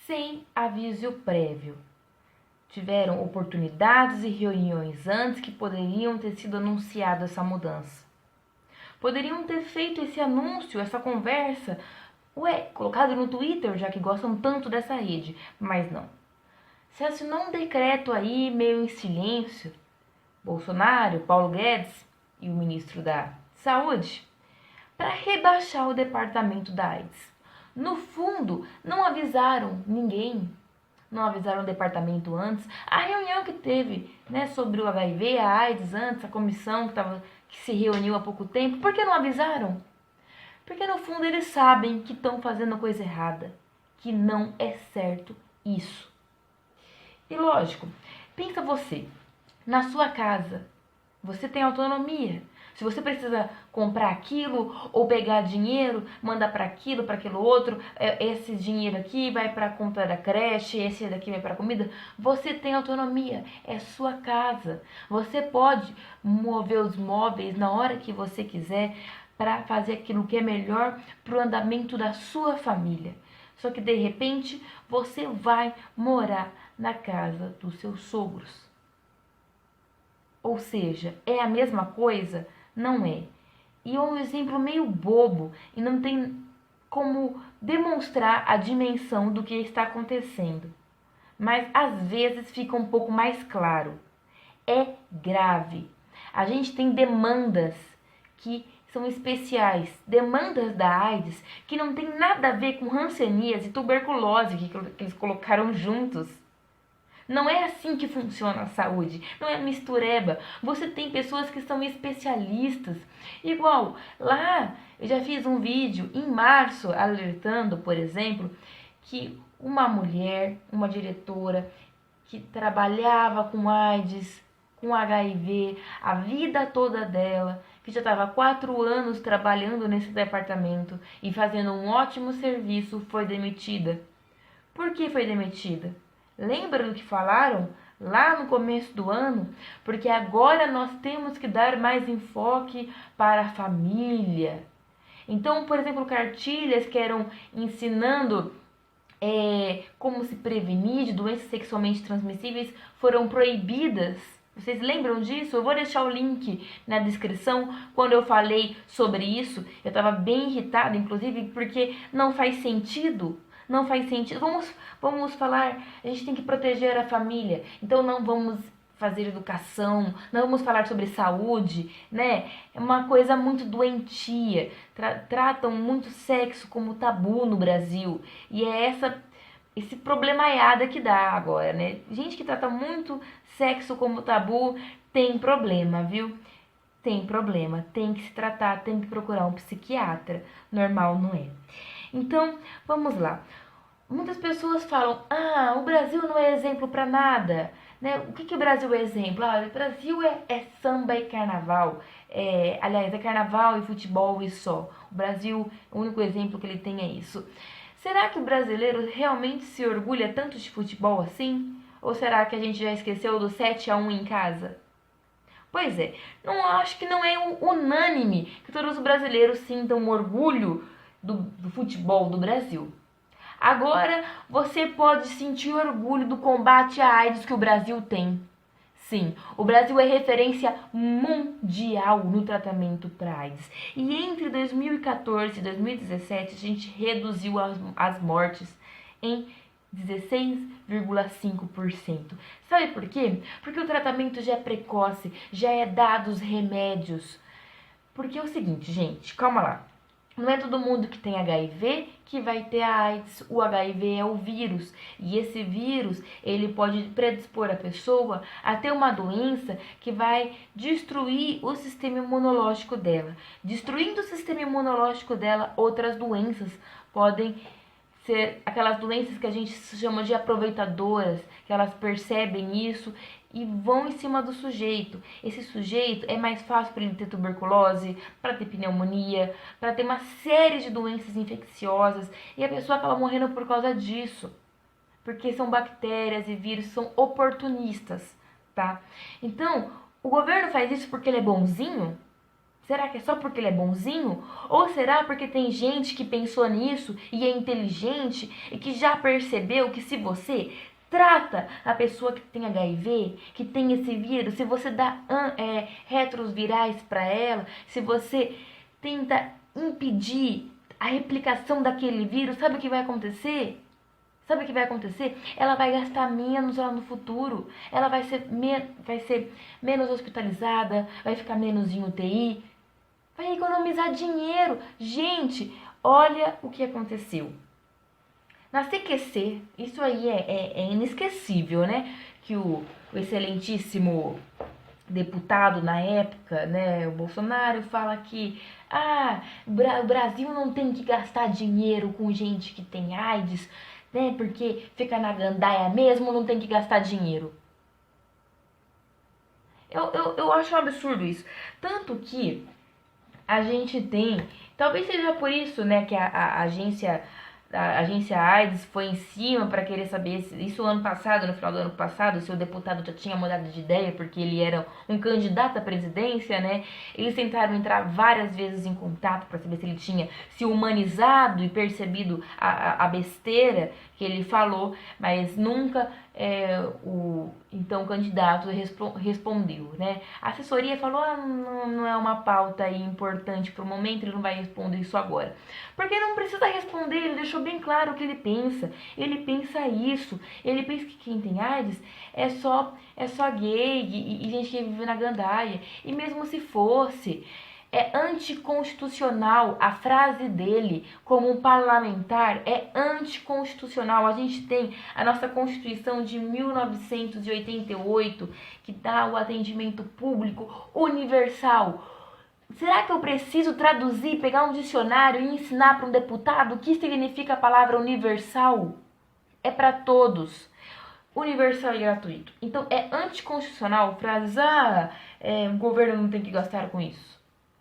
sem aviso prévio. Tiveram oportunidades e reuniões antes que poderiam ter sido anunciado essa mudança. Poderiam ter feito esse anúncio, essa conversa, colocado no Twitter, já que gostam tanto dessa rede, mas não. Se assinou um decreto aí meio em silêncio, Bolsonaro, Paulo Guedes e o ministro da Saúde, para rebaixar o departamento da AIDS. No fundo, não avisaram ninguém, não avisaram o departamento antes. A reunião que teve, sobre o HIV, a AIDS antes, a comissão que se reuniu há pouco tempo, por que não avisaram? Porque no fundo eles sabem que estão fazendo coisa errada, que não é certo isso. E lógico, pensa você, na sua casa, você tem autonomia. Se você precisa comprar aquilo ou pegar dinheiro, mandar para aquilo outro, esse dinheiro aqui vai para a conta da creche, esse daqui vai para a comida, você tem autonomia, é sua casa. Você pode mover os móveis na hora que você quiser para fazer aquilo que é melhor para o andamento da sua família. Só que de repente você vai morar na casa dos seus sogros. Ou seja, é a mesma coisa? Não é. E é um exemplo meio bobo e não tem como demonstrar a dimensão do que está acontecendo. Mas às vezes fica um pouco mais claro. É grave. A gente tem demandas que são especiais, demandas da AIDS que não tem nada a ver com hanseníase e tuberculose que eles colocaram juntos. Não é assim que funciona a saúde, não é mistureba. Você tem pessoas que são especialistas. Igual, lá eu já fiz um vídeo em março alertando, por exemplo, que uma mulher, uma diretora que trabalhava com AIDS, com HIV, a vida toda dela, que já estava há 4 anos trabalhando nesse departamento e fazendo um ótimo serviço, foi demitida. Por que foi demitida? Lembra do que falaram lá no começo do ano? Porque agora nós temos que dar mais enfoque para a família. Então, por exemplo, cartilhas que eram ensinando como se prevenir de doenças sexualmente transmissíveis foram proibidas. Vocês lembram disso? Eu vou deixar o link na descrição. Quando eu falei sobre isso, eu estava bem irritada, inclusive, porque não faz sentido. Não faz sentido. Vamos falar, a gente tem que proteger a família. Então não vamos fazer educação, não vamos falar sobre saúde, né? É uma coisa muito doentia. Tratam muito sexo como tabu no Brasil. E é esse problemaiada que dá agora, né? Gente que trata muito sexo como tabu tem problema, viu? Tem problema, tem que se tratar, tem que procurar um psiquiatra. Normal não é. Então, vamos lá. Muitas pessoas falam, o Brasil não é exemplo para nada. Né? O que o Brasil é exemplo? O Brasil é samba e carnaval. Aliás, é carnaval e futebol e só. O Brasil, o único exemplo que ele tem é isso. Será que o brasileiro realmente se orgulha tanto de futebol assim? Ou será que a gente já esqueceu do 7-1 em casa? Pois é, acho que não é unânime que todos os brasileiros sintam orgulho do futebol do Brasil. Agora você pode sentir orgulho do combate à AIDS que o Brasil tem. Sim, o Brasil é referência mundial no tratamento para AIDS. E entre 2014 e 2017 a gente reduziu as mortes em 16,5%. Sabe por quê? Porque o tratamento já é precoce, já é dado os remédios. Porque é o seguinte, gente, calma lá. Não é todo mundo que tem HIV que vai ter a AIDS. O HIV é o vírus. E esse vírus, ele pode predispor a pessoa a ter uma doença que vai destruir o sistema imunológico dela. Destruindo o sistema imunológico dela, outras doenças podem ser aquelas doenças que a gente chama de aproveitadoras, que elas percebem isso e vão em cima do sujeito. Esse sujeito é mais fácil para ele ter tuberculose, para ter pneumonia, para ter uma série de doenças infecciosas e a pessoa acaba morrendo por causa disso. Porque são bactérias e vírus, são oportunistas, tá? Então, o governo faz isso porque ele é bonzinho? Será que é só porque ele é bonzinho? Ou será porque tem gente que pensou nisso e é inteligente e que já percebeu que se você trata a pessoa que tem HIV, que tem esse vírus, se você dá retrovirais para ela, se você tenta impedir a replicação daquele vírus, sabe o que vai acontecer? Sabe o que vai acontecer? Ela vai gastar menos lá no futuro. Ela vai ser menos hospitalizada, vai ficar menos em UTI, vai economizar dinheiro. Gente, olha o que aconteceu. Na CQC, isso aí é inesquecível, né? Que o excelentíssimo deputado na época, né, o Bolsonaro, fala que o Brasil não tem que gastar dinheiro com gente que tem AIDS, né, porque fica na gandaia mesmo, não tem que gastar dinheiro. Eu acho um absurdo isso. Tanto que a gente tem, talvez seja por isso, né, que a agência AIDS foi em cima para querer saber isso ano passado, no final do ano passado, se o deputado já tinha mudado de ideia, porque ele era um candidato à presidência, né? Eles tentaram entrar várias vezes em contato para saber se ele tinha se humanizado e percebido a besteira que ele falou, mas nunca o então candidato respondeu, né? A assessoria falou, não é uma pauta aí importante para o momento, ele não vai responder isso agora. Porque não precisa responder, ele deixou bem claro o que ele pensa. Ele pensa isso, ele pensa que quem tem AIDS é só gay e gente que vive na gandaia. E mesmo se fosse, é anticonstitucional. A frase dele, como um parlamentar, é anticonstitucional. A gente tem a nossa Constituição de 1988, que dá o atendimento público universal. Será que eu preciso traduzir, pegar um dicionário e ensinar para um deputado o que significa a palavra universal? É para todos. Universal e gratuito. Então, é anticonstitucional frases, o governo não tem que gastar com isso.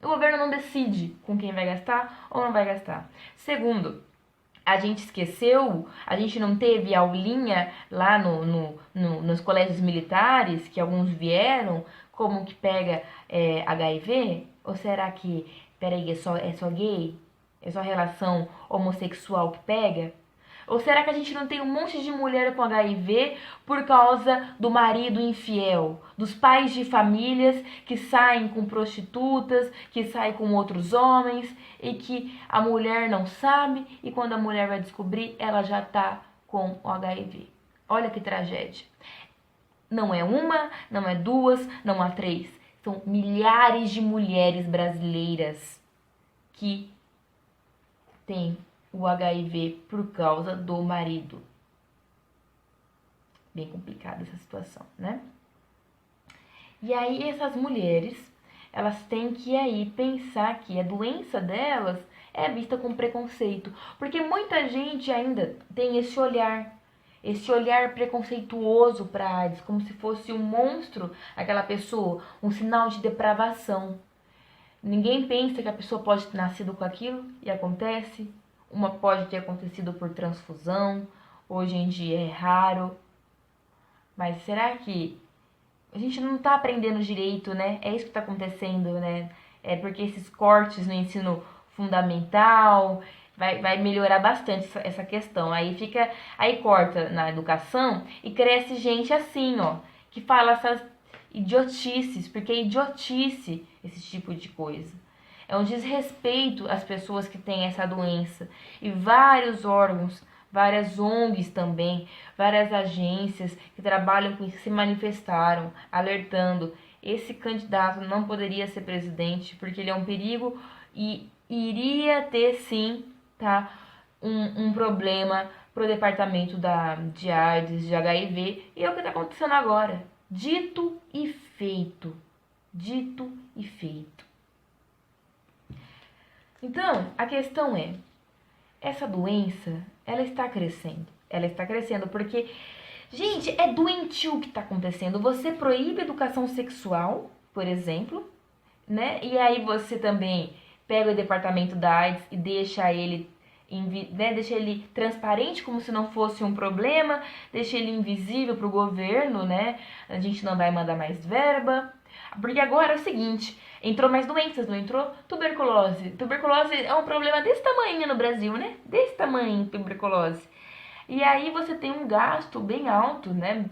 O governo não decide com quem vai gastar ou não vai gastar. Segundo, a gente esqueceu, a gente não teve aulinha lá nos colégios militares, que alguns vieram, como que pega HIV? Ou será que, peraí, é só gay? É só relação homossexual que pega? Ou será que a gente não tem um monte de mulher com HIV por causa do marido infiel? Dos pais de famílias que saem com prostitutas, que saem com outros homens e que a mulher não sabe e quando a mulher vai descobrir, ela já tá com o HIV. Olha que tragédia. Não é uma, não é duas, não há três. São milhares de mulheres brasileiras que têm o HIV por causa do marido. Bem complicada essa situação, né? E aí essas mulheres, elas têm que aí pensar que a doença delas é vista com preconceito. Porque muita gente ainda tem esse olhar preconceituoso para a AIDS, como se fosse um monstro, aquela pessoa, um sinal de depravação. Ninguém pensa que a pessoa pode ter nascido com aquilo e acontece. Uma pode ter acontecido por transfusão, hoje em dia é raro. Mas será que a gente não está aprendendo direito, né? É isso que está acontecendo, né? É porque esses cortes no ensino fundamental vai melhorar bastante essa questão. Aí corta na educação e cresce gente assim, ó, que fala essas idiotices, porque é idiotice esse tipo de coisa. É um desrespeito às pessoas que têm essa doença. E vários órgãos, várias ONGs também, várias agências que trabalham com isso se manifestaram, alertando. Esse candidato não poderia ser presidente porque ele é um perigo e iria ter sim, tá, um problema pro departamento de AIDS, de HIV. E é o que está acontecendo agora. Dito e feito. Dito e feito. Então, a questão é, essa doença, ela está crescendo. Ela está crescendo porque, gente, é doentio o que está acontecendo. Você proíbe a educação sexual, por exemplo, né? E aí você também pega o departamento da AIDS e deixa ele transparente como se não fosse um problema, deixa ele invisível para o governo, né? A gente não vai mandar mais verba. Porque agora é o seguinte, entrou mais doenças, não entrou? Tuberculose. Tuberculose é um problema desse tamanho no Brasil, né? Desse tamanho, tuberculose. E aí você tem um gasto bem alto, né?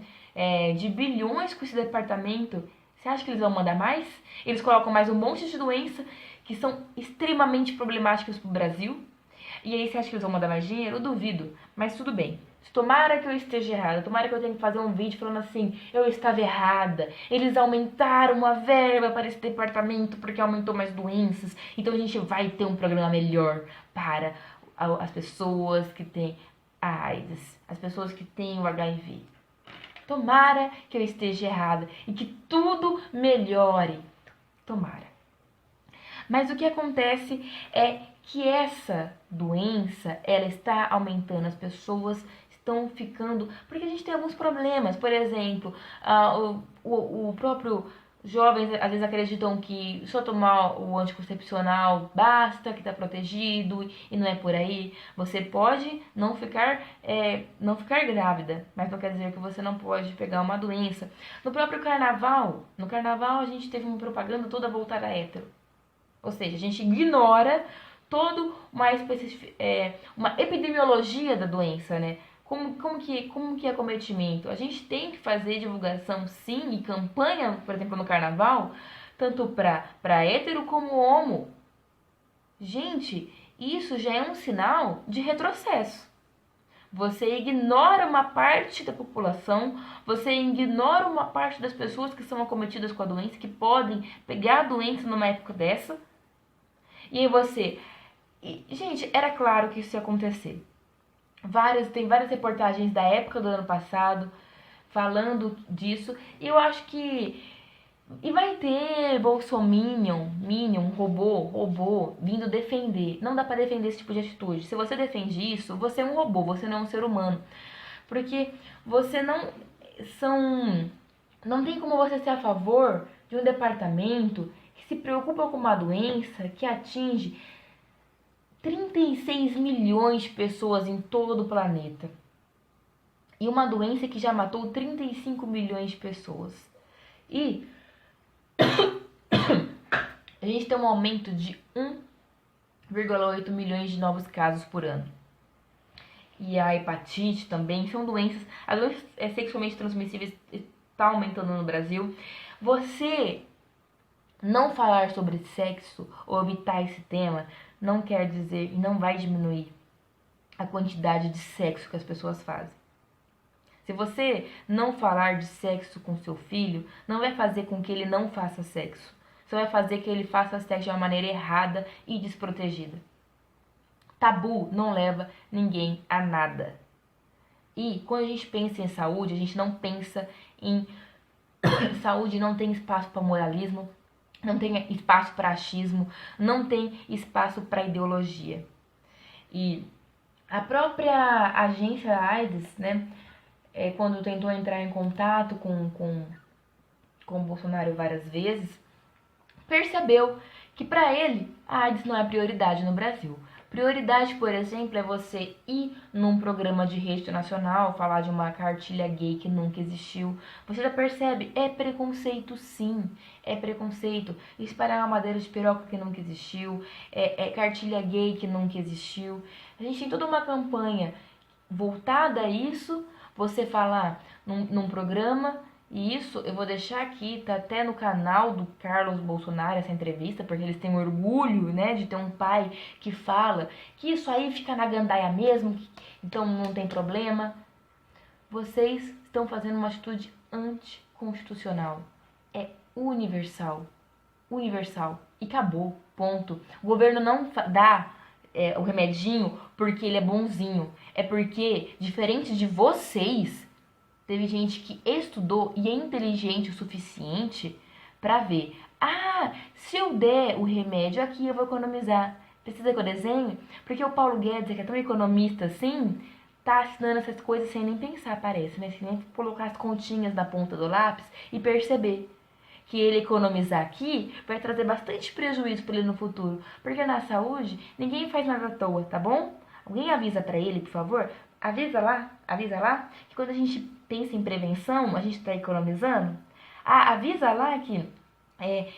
De bilhões com esse departamento. Você acha que eles vão mandar mais? Eles colocam mais um monte de doenças que são extremamente problemáticas para o Brasil. E aí você acha que eles vão mandar mais dinheiro? Eu duvido, mas tudo bem. Tomara que eu esteja errada, tomara que eu tenha que fazer um vídeo falando assim, eu estava errada, eles aumentaram a verba para esse departamento porque aumentou mais doenças, então a gente vai ter um programa melhor para as pessoas que têm a AIDS, as pessoas que têm o HIV. Tomara que eu esteja errada e que tudo melhore. Tomara. Mas o que acontece é que essa doença, ela está aumentando, as pessoas estão ficando... Porque a gente tem alguns problemas, por exemplo, o próprio jovens às vezes acreditam que só tomar o anticoncepcional basta, que está protegido, e não é por aí. Você pode não ficar grávida, mas não quer dizer que você não pode pegar uma doença. No próprio carnaval, a gente teve uma propaganda toda voltada a hétero. Ou seja, a gente ignora toda uma epidemiologia da doença, né? Como que é acometimento? A gente tem que fazer divulgação, sim, e campanha, por exemplo, no carnaval, tanto para hétero como homo. Gente, isso já é um sinal de retrocesso. Você ignora uma parte da população, você ignora uma parte das pessoas que são acometidas com a doença, que podem pegar a doença numa época dessa. E aí você... Gente, era claro que isso ia acontecer. Tem várias reportagens da época do ano passado falando disso. E eu acho que... E vai ter Bolsominion, robô, vindo defender. Não dá pra defender esse tipo de atitude. Se você defende isso, você é um robô, você não é um ser humano. Porque você não tem como você ser a favor de um departamento que se preocupa com uma doença que atinge 36 milhões de pessoas em todo o planeta. E uma doença que já matou 35 milhões de pessoas. E a gente tem um aumento de 1,8 milhões de novos casos por ano. E a hepatite também são doenças... As doenças sexualmente transmissíveis está aumentando no Brasil. Você não falar sobre sexo ou evitar esse tema não quer dizer e não vai diminuir a quantidade de sexo que as pessoas fazem. Se você não falar de sexo com seu filho, não vai fazer com que ele não faça sexo. Só vai fazer que ele faça sexo de uma maneira errada e desprotegida. Tabu não leva ninguém a nada. E quando a gente pensa em saúde, a gente não pensa em... Saúde não tem espaço para moralismo, não tem espaço para achismo, não tem espaço para ideologia. E a própria agência AIDS, né, quando tentou entrar em contato com o Bolsonaro várias vezes, percebeu que para ele a AIDS não é prioridade no Brasil. Prioridade, por exemplo, é você ir num programa de rede nacional, falar de uma cartilha gay que nunca existiu. Você já percebe, é preconceito sim, é preconceito. Espalhar uma madeira de piroca que nunca existiu, cartilha gay que nunca existiu. A gente tem toda uma campanha voltada a isso, você falar num programa. E isso eu vou deixar aqui, tá até no canal do Carlos Bolsonaro essa entrevista, porque eles têm orgulho, né, de ter um pai que fala que isso aí fica na gandaia mesmo, então não tem problema. Vocês estão fazendo uma atitude anticonstitucional. É universal. Universal. E acabou. Ponto. O governo não dá o remedinho porque ele é bonzinho. É porque, diferente de vocês, teve gente que estudou e é inteligente o suficiente para ver. Ah, se eu der o remédio aqui, eu vou economizar. Precisa que eu desenhe? Porque o Paulo Guedes, que é tão economista assim, tá assinando essas coisas sem nem pensar, parece, né? Sem nem colocar as continhas na ponta do lápis e perceber que ele economizar aqui vai trazer bastante prejuízo para ele no futuro. Porque na saúde, ninguém faz nada à toa, tá bom? Alguém avisa para ele, por favor? Avisa lá, que quando a gente pensa em prevenção, a gente está economizando. Avisa lá que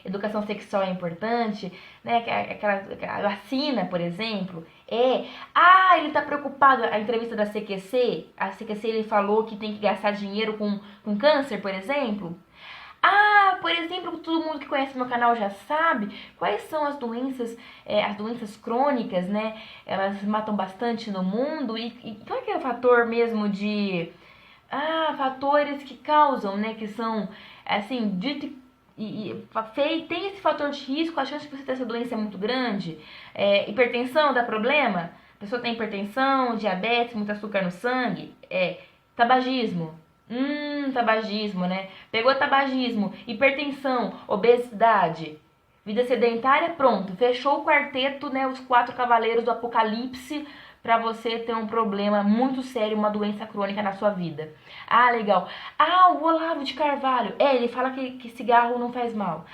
educação sexual é importante, né? Aquela vacina, por exemplo. Ele tá preocupado. A entrevista da CQC, a CQC ele falou que tem que gastar dinheiro com câncer, por exemplo. Por exemplo, todo mundo que conhece meu canal já sabe quais são as doenças crônicas, né? Elas matam bastante no mundo. E qual é que é o fator mesmo de... fatores que causam, né? Que são, assim, tem esse fator de risco, a chance de você ter essa doença é muito grande. Hipertensão dá problema? A pessoa tem hipertensão, diabetes, muito açúcar no sangue. Tabagismo. Tabagismo, né? Pegou tabagismo, hipertensão, obesidade, vida sedentária, pronto. Fechou o quarteto, né? Os 4 cavaleiros do apocalipse para você ter um problema muito sério, uma doença crônica na sua vida. Legal. O Olavo de Carvalho. Ele fala que cigarro não faz mal.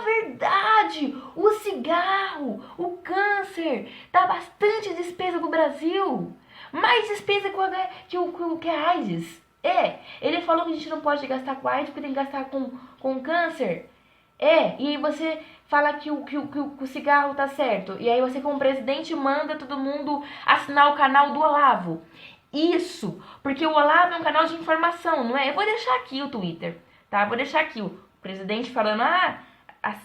Verdade! O cigarro, o câncer, dá bastante despesa pro Brasil. Mais despesa que a AIDS. Ele falou que a gente não pode gastar com AIDS porque tem que gastar com câncer. E aí você fala que o cigarro tá certo. E aí você, como presidente, manda todo mundo assinar o canal do Olavo. Isso, porque o Olavo é um canal de informação, não é? Eu vou deixar aqui o Twitter, tá? Vou deixar aqui o presidente falando,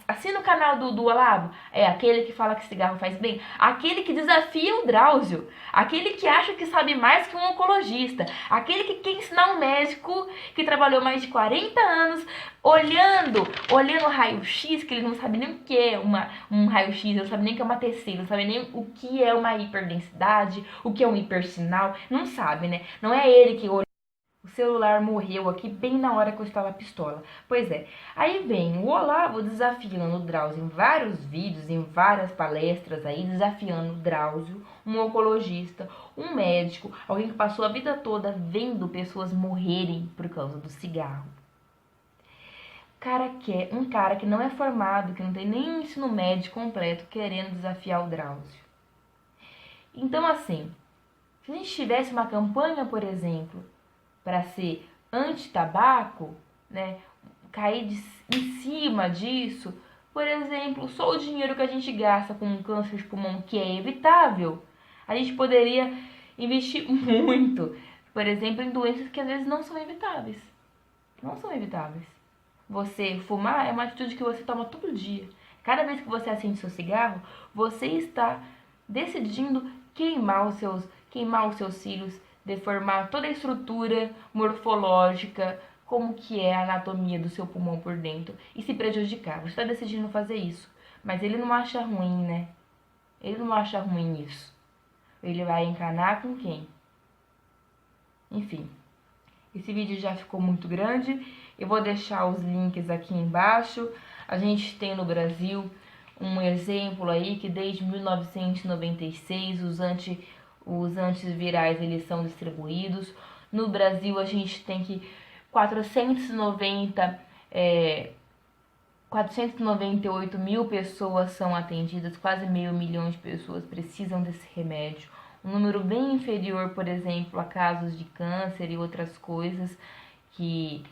assina o canal do Olavo. Aquele que fala que cigarro faz bem. Aquele que desafia o Drauzio. Aquele que acha que sabe mais que um oncologista. Aquele que quer ensinar um médico que trabalhou mais de 40 anos olhando raio-x, que ele não sabe nem o que é um raio-x, ele não sabe nem o que é uma TC, não sabe nem o que é uma hiperdensidade, o que é um hipersinal. Não sabe, né? Não é ele que olha. O celular morreu aqui bem na hora que eu estava pistola. Pois é. Aí vem o Olavo desafiando o Drauzio em vários vídeos, em várias palestras aí, desafiando o Drauzio, um oncologista, um médico, alguém que passou a vida toda vendo pessoas morrerem por causa do cigarro. Um cara que não é formado, que não tem nem ensino médio completo, querendo desafiar o Drauzio. Então, assim, se a gente tivesse uma campanha, por exemplo, para ser anti-tabaco, né, cair em cima disso, por exemplo, só o dinheiro que a gente gasta com um câncer de pulmão que é evitável, a gente poderia investir muito, por exemplo, em doenças que às vezes não são evitáveis. Não são evitáveis. Você fumar é uma atitude que você toma todo dia. Cada vez que você acende seu cigarro, você está decidindo queimar os seus cílios, deformar toda a estrutura morfológica, como que é a anatomia do seu pulmão por dentro e se prejudicar. Você está decidindo fazer isso, mas ele não acha ruim, né? Ele não acha ruim isso. Ele vai encanar com quem? Enfim, esse vídeo já ficou muito grande. Eu vou deixar os links aqui embaixo. A gente tem no Brasil um exemplo aí que desde 1996 os antivirais eles são distribuídos. No Brasil a gente tem que 498 mil pessoas são atendidas, quase 500 mil de pessoas precisam desse remédio. Um número bem inferior, por exemplo, a casos de câncer e outras coisas que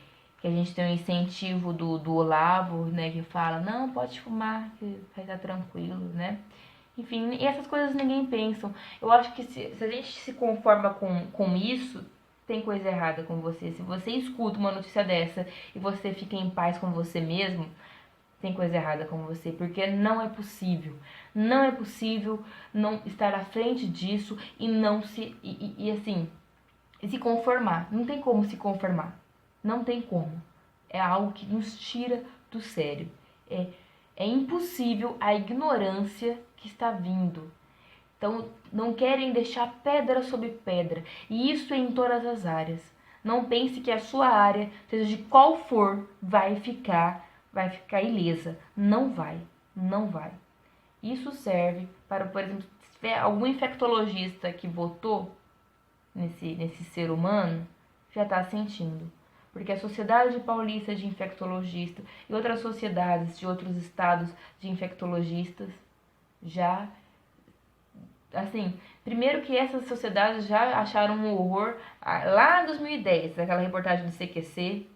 a gente tem um incentivo do Olavo, né, que fala, não, pode fumar, que vai estar tranquilo, né? Enfim, e essas coisas ninguém pensa. Eu acho que se a gente se conforma com isso, tem coisa errada com você. Se você escuta uma notícia dessa e você fica em paz com você mesmo, tem coisa errada com você, porque não é possível. Não é possível não estar à frente disso e não se se conformar. Não tem como se conformar. Não tem como. É algo que nos tira do sério. É impossível a ignorância que está vindo. Então, não querem deixar pedra sobre pedra. E isso é em todas as áreas. Não pense que a sua área, seja de qual for, vai ficar ilesa. Não vai. Não vai. Isso serve para, por exemplo, se tiver algum infectologista que votou nesse ser humano, já está sentindo. Porque a Sociedade Paulista de Infectologistas e outras sociedades de outros estados de infectologistas já, assim, primeiro que essas sociedades já acharam um horror lá em 2010, aquela reportagem do CQC,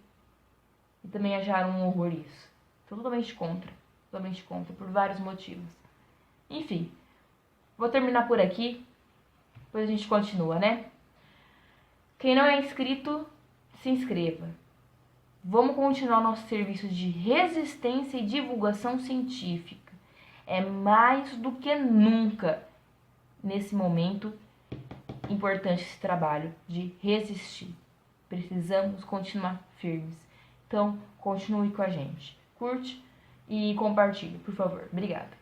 e também acharam um horror isso. Sou totalmente contra, por vários motivos. Enfim, vou terminar por aqui, depois a gente continua, né? Quem não é inscrito, se inscreva. Vamos continuar nosso serviço de resistência e divulgação científica. É mais do que nunca, nesse momento, importante esse trabalho de resistir. Precisamos continuar firmes. Então, continue com a gente. Curte e compartilhe, por favor. Obrigada.